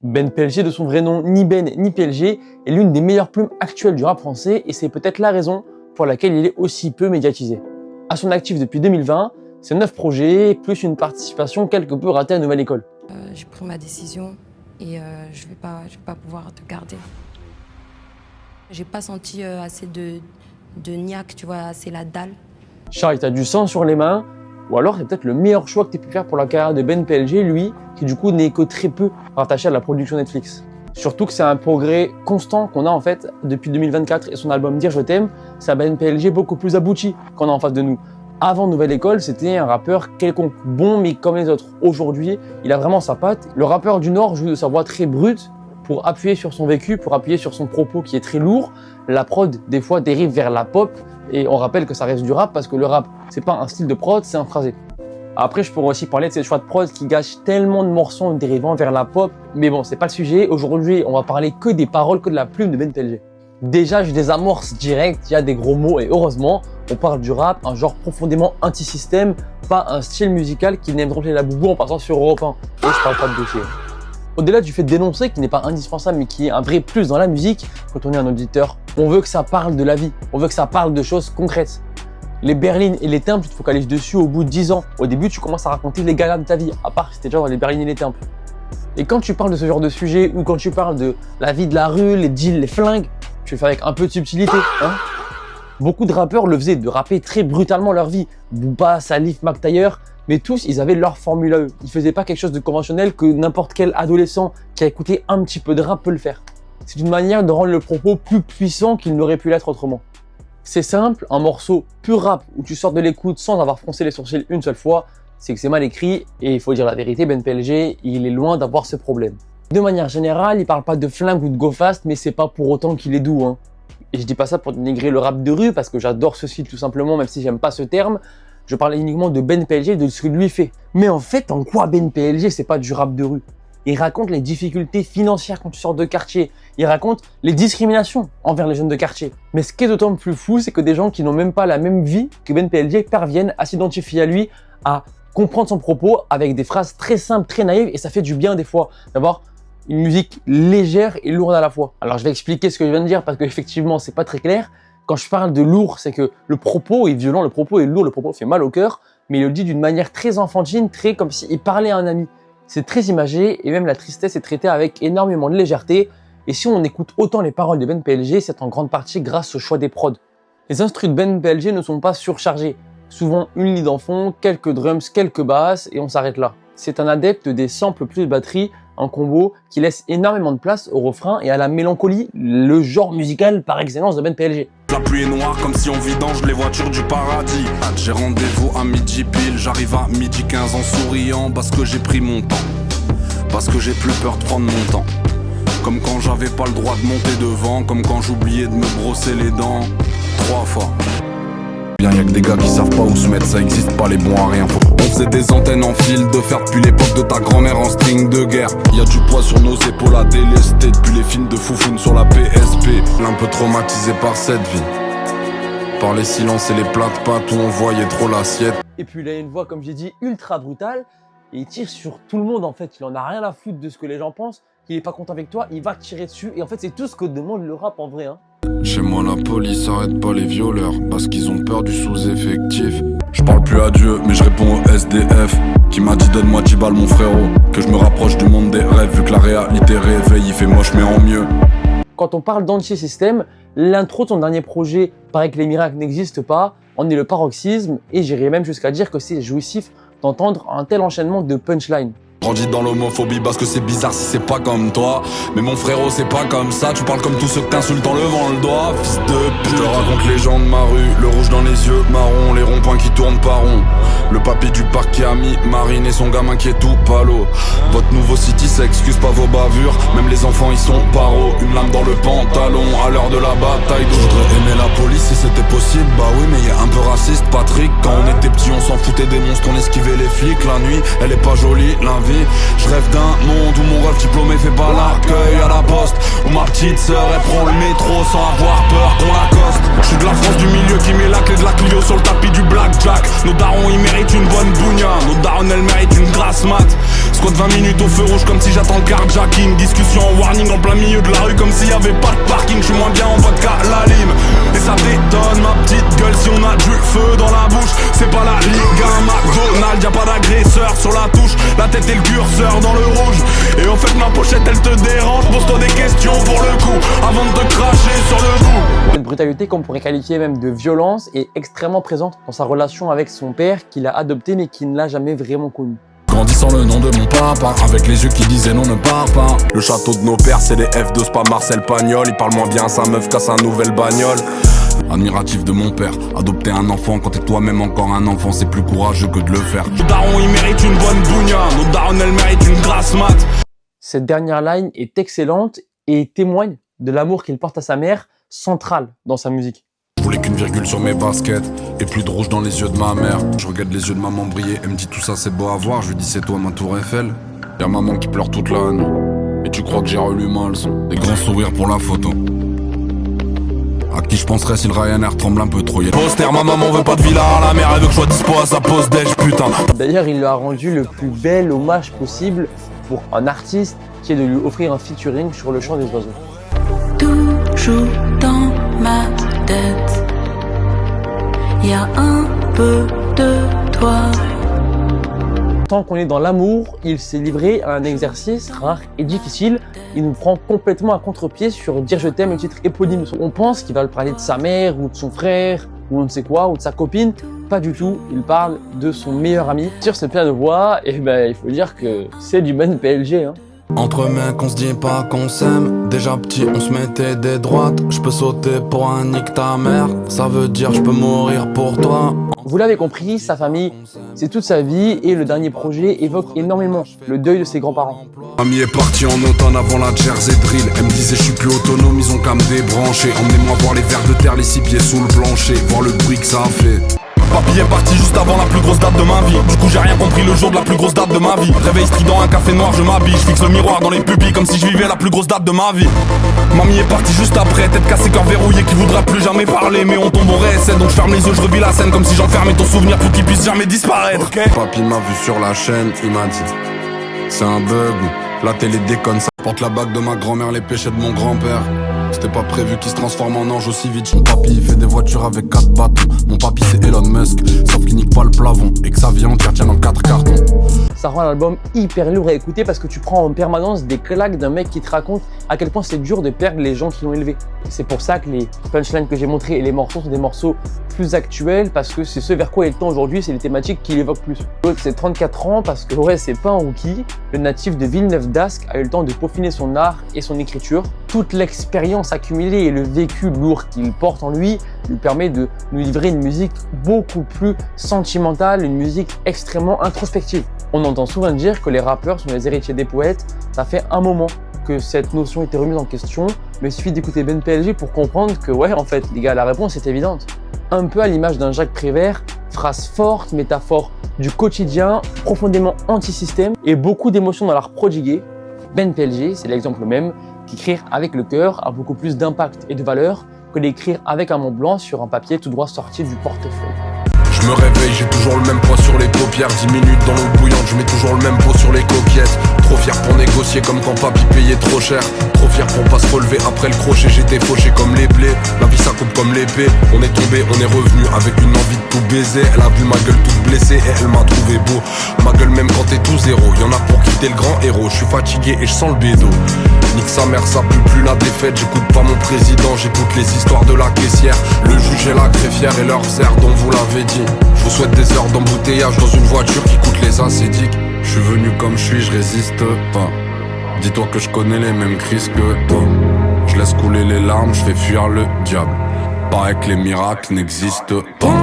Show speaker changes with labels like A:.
A: Ben PLG, de son vrai nom, ni Ben ni PLG, est l'une des meilleures plumes actuelles du rap français et c'est peut-être la raison pour laquelle il est aussi peu médiatisé. À son actif depuis 2020, c'est 9 projets, plus une participation quelque peu ratée à Nouvelle École.
B: J'ai pris ma décision et je vais pas pouvoir te garder. J'ai pas senti assez de niaque, tu vois, assez la dalle.
A: Charles, t'as du sang sur les mains, ou alors c'est peut-être le meilleur choix que tu aies pu faire pour la carrière de Ben PLG, lui, qui du coup n'est que très peu rattaché à la production Netflix. Surtout que c'est un progrès constant qu'on a en fait depuis 2024 et son album Dire je t'aime, c'est un Ben PLG beaucoup plus abouti qu'on a en face de nous. Avant Nouvelle École, c'était un rappeur quelconque, bon mais comme les autres. Aujourd'hui, il a vraiment sa patte. Le rappeur du Nord joue de sa voix très brute pour appuyer sur son vécu, pour appuyer sur son propos qui est très lourd. La prod, des fois, dérive vers la pop et on rappelle que ça reste du rap parce que le rap, c'est pas un style de prod, c'est un phrasé. Après, je pourrais aussi parler de ces choix de prod qui gâchent tellement de morceaux dérivant vers la pop, mais bon, c'est pas le sujet. Aujourd'hui, on va parler que des paroles, que de la plume de Ben PLG. Déjà, je désamorce direct, il y a des gros mots et heureusement, on parle du rap, un genre profondément anti-système, pas un style musical qui n'aime remplir la boubou en passant sur Europe 1. Et je parle pas de dossier. Au-delà du fait de dénoncer, qui n'est pas indispensable mais qui est un vrai plus dans la musique, quand on est un auditeur, on veut que ça parle de la vie, on veut que ça parle de choses concrètes. Les berlines et les temples, tu te focalises dessus au bout de 10 ans. Au début, tu commences à raconter les galères de ta vie, à part si t'es déjà dans les berlines et les temples. Et quand tu parles de ce genre de sujet, ou quand tu parles de la vie de la rue, les deals, les flingues, tu le fais avec un peu de subtilité, hein. Beaucoup de rappeurs le faisaient, de rapper très brutalement leur vie. Booba, Salif, Mac Taylor, mais tous, ils avaient leur formule à eux. Ils faisaient pas quelque chose de conventionnel que n'importe quel adolescent qui a écouté un petit peu de rap peut le faire. C'est une manière de rendre le propos plus puissant qu'il n'aurait pu l'être autrement. C'est simple, un morceau pur rap où tu sors de l'écoute sans avoir froncé les sourcils une seule fois, c'est que c'est mal écrit et il faut dire la vérité, Ben PLG, il est loin d'avoir ce problème. De manière générale, il parle pas de flingue ou de go fast, mais c'est pas pour autant qu'il est doux, hein. Et je dis pas ça pour dénigrer le rap de rue parce que j'adore ce style tout simplement, même si j'aime pas ce terme. Je parle uniquement de Ben PLG, de ce que lui fait. Mais en fait, en quoi Ben PLG, c'est pas du rap de rue? Il raconte les difficultés financières quand tu sors de quartier. Il raconte les discriminations envers les jeunes de quartier. Mais ce qui est d'autant plus fou, c'est que des gens qui n'ont même pas la même vie que Ben PLG parviennent à s'identifier à lui, à comprendre son propos avec des phrases très simples, très naïves, et ça fait du bien des fois d'avoir une musique légère et lourde à la fois. Alors je vais expliquer ce que je viens de dire parce qu'effectivement c'est pas très clair. Quand je parle de lourd, c'est que le propos est violent, le propos est lourd, le propos fait mal au cœur, mais il le dit d'une manière très enfantine, très comme s'il parlait à un ami. C'est très imagé et même la tristesse est traitée avec énormément de légèreté. Et si on écoute autant les paroles de Ben PLG, c'est en grande partie grâce au choix des prods. Les instrus de Ben PLG ne sont pas surchargés. Souvent une lead en fond, quelques drums, quelques basses et on s'arrête là. C'est un adepte des samples plus batterie, un combo qui laisse énormément de place au refrain et à la mélancolie, le genre musical par excellence de Ben PLG.
C: La pluie est noire comme si on vidange les voitures du paradis. J'ai rendez-vous à midi pile, j'arrive à midi 15 en souriant parce que j'ai pris mon temps. Parce que j'ai plus peur de prendre mon temps. Comme quand j'avais pas le droit de monter devant, comme quand j'oubliais de me brosser les dents 3 fois. Bien y'a que des gars qui savent pas où se mettre, ça existe pas les bons à rien. On faisait des antennes en fil de fer depuis l'époque de ta grand-mère en string de guerre. Y'a du poids sur nos épaules à délester depuis les films de foufoune sur la PSP. Un peu traumatisé par cette vie, par les silences et les plats de pâtes où on voyait trop l'assiette.
A: Et puis il a une voix, comme j'ai dit, ultra brutale et il tire sur tout le monde en fait. Il en a rien à foutre de ce que les gens pensent. Il est pas content avec toi, il va tirer dessus et en fait c'est tout ce que demande le rap en vrai, hein.
C: Chez moi la police arrête pas les violeurs parce qu'ils ont peur du sous-effectif. Je parle plus à Dieu mais je réponds au SDF qui m'a dit donne-moi 10 balles mon frérot, que je me rapproche du monde des rêves vu que la réalité réveille, il fait moche mais en mieux.
A: Quand on parle d'anti-système, l'intro de son dernier projet Paraît que les miracles n'existent pas, en est le paroxysme et j'irais même jusqu'à dire que c'est jouissif d'entendre un tel enchaînement de punchlines.
C: Grandis dans l'homophobie parce que c'est bizarre si c'est pas comme toi. Mais mon frérot c'est pas comme ça, tu parles comme tous ceux que t'insultes en levant le doigt. Fils de pute, je te raconte les gens de ma rue, le rouge dans les yeux marron, les ronds-points qui tournent pas rond. Le papy du parc qui a mis Marine et son gamin qui est tout palo. Votre nouveau city ça excuse pas vos bavures, même les enfants ils sont paros. Une lame dans le pantalon à l'heure de la bataille. Je voudrais aimer la police si c'était possible, bah oui mais y a un peu raciste Patrick. Quand on était petit on s'en foutait des monstres, on esquivait les flics. La nuit elle est pas jolie, la vie. Je rêve d'un monde où mon rêve diplômé fait pas l'accueil à la poste. Où ma petite sœur elle prend le métro sans avoir peur qu'on l'accoste. Je suis de la France du milieu qui met la clé de la Clio sur le tapis du blackjack. Nos darons ils méritent une bonne bougna, nos darons elles méritent une grasse mat. Squat 20 minutes au feu rouge comme si j'attends le carjacking. Discussion en warning en plein milieu de la rue comme s'il y avait pas de parking. Je suis moins bien en vodka la lime. Et ça détonne ma petite gueule si on a du feu dans la bouche. C'est pas la Ligue 1 McDonald's, y'a pas d'agresseur sur la touche. La tête et le curseur dans le rouge. Et en fait ma pochette elle te dérange. Pose-toi des questions pour le coup avant de te cracher sur le bout.
A: Cette brutalité qu'on pourrait qualifier même de violence est extrêmement présente dans sa relation avec son père qu'il a adopté mais qui ne l'a jamais vraiment connu.
C: Grandissant le nom de mon papa, avec les yeux qui disaient non ne pars pas. Le château de nos pères c'est les F2, c'est pas Marcel Pagnol. Il parle moins bien à sa meuf qu'à sa nouvelle bagnole. Admiratif de mon père, adopter un enfant quand t'es toi-même encore un enfant, c'est plus courageux que de le faire. Nos darons ils méritent une bonne bougna, nos darons elles méritent une grasse mat.
A: Cette dernière line est excellente et témoigne de l'amour qu'il porte à sa mère, centrale dans sa musique.
C: Je voulais qu'une virgule sur mes baskets et plus de rouge dans les yeux de ma mère. Je regarde les yeux de maman briller, elle me dit tout ça c'est beau à voir. Je lui dis c'est toi ma tour Eiffel. Y'a maman qui pleure toute la nuit. Et tu crois que j'ai relu ma leçon. Des grands sourires pour la photo. À qui je penserais si le Ryanair tremble un peu trop. Y'a poster, ma maman veut pas de villa à la mer. Elle veut que je sois dispo à sa pause déj putain.
A: D'ailleurs il lui a rendu le plus bel hommage possible pour un artiste qui est de lui offrir un featuring sur le chant des oiseaux.
D: Toujours dans ma tête, y a un peu de toi.
A: Tant qu'on est dans l'amour, il s'est livré à un exercice rare et difficile. Il nous prend complètement à contre-pied sur Dire je t'aime, le titre éponyme. On pense qu'il va le parler de sa mère ou de son frère ou on ne sait quoi, ou de sa copine. Pas du tout, il parle de son meilleur ami. Sur ce piano de voix, et il faut dire que c'est du Ben PLG. Hein.
C: Entre mecs on se dit pas qu'on s'aime. Déjà petit on se mettait des droites. Je peux sauter pour un nique ta mère. Ça veut dire je peux mourir pour toi.
A: Vous l'avez compris, sa famille, c'est toute sa vie et le dernier projet évoque énormément le deuil de ses grands-parents.
C: Mamie est partie en automne avant la Jersey Drill. Elle me disait je suis plus autonome, ils ont qu'à me débrancher. Emmenez-moi voir les vers de terre, les 6 pieds sous le plancher. Voir le bruit que ça a fait. Papy est parti juste avant la plus grosse date de ma vie. Du coup j'ai rien compris le jour de la plus grosse date de ma vie. Réveil strident, un café noir, je m'habille. Je fixe le miroir dans les pupilles comme si je vivais la plus grosse date de ma vie. Mamie est partie juste après, tête cassée, cœur verrouillé, qui voudra plus jamais parler. Mais on tombe au réessai, donc je ferme les yeux, je revis la scène comme si j'enfermais ton souvenir pour qu'il puisse jamais disparaître. Okay. Papy m'a vu sur la chaîne, il m'a dit c'est un bug, la télé déconne. Ça porte la bague de ma grand-mère, les péchés de mon grand-père. C'était pas prévu qu'il se transforme en ange aussi vite. Mon papy il fait des voitures avec 4 bâtons. Mon papy c'est Elon Musk, sauf qu'il nique pas le plafond et que sa vie entière tient dans 4 cartons.
A: Ça rend l'album hyper lourd à écouter parce que tu prends en permanence des claques d'un mec qui te raconte à quel point c'est dur de perdre les gens qui l'ont élevé. C'est pour ça que les punchlines que j'ai montrées et les morceaux sont des morceaux plus actuels parce que c'est ce vers quoi il tend aujourd'hui, c'est les thématiques qu'il évoque plus. L'autre c'est 34 ans parce que ouais c'est pas un rookie. Le natif de Villeneuve d'Ascq a eu le temps de peaufiner son art et son écriture. Toute l'expérience accumulée et le vécu lourd qu'il porte en lui permet de nous livrer une musique beaucoup plus sentimentale, une musique extrêmement introspective. On entend souvent dire que les rappeurs sont les héritiers des poètes. Ça fait un moment que cette notion était remise en question, mais il suffit d'écouter Ben PLG pour comprendre que ouais, en fait, les gars, la réponse est évidente. Un peu à l'image d'un Jacques Prévert, phrase forte, métaphore du quotidien, profondément anti-système et beaucoup d'émotions dans l'art prodigué. Ben PLG, c'est l'exemple même qu'écrire avec le cœur a beaucoup plus d'impact et de valeur que d'écrire avec un mont blanc sur un papier tout droit sorti du portefeuille.
C: Je me réveille, j'ai toujours le même poids sur les paupières. 10 minutes dans l'eau bouillante, je mets toujours le même pot sur les coquillettes. Trop fier pour négocier comme quand papy payait trop cher. Trop fier pour pas se relever après le crochet. J'étais fauché comme les blés, la vie ça coupe comme l'épée. On est tombé, on est revenu avec une envie de tout baiser. Elle a vu ma gueule toute blessée et elle m'a trouvé beau. Ma gueule même quand t'es tout zéro. Y'en a pour quitter le grand héros. Je suis fatigué et je sens le bédo. Nique sa mère, ça pue plus la défaite. J'écoute pas mon président, j'écoute les histoires de la caissière. Le juge et la greffière et leurs airs dont vous l'avez dit. Je vous souhaite des heures d'embouteillage dans une voiture qui coûte les acédiques. Je suis venu comme je suis, je résiste pas. Dis-toi que je connais les mêmes crises que toi. Je laisse couler les larmes, je fais fuir le diable. Paraît que les miracles n'existent pas.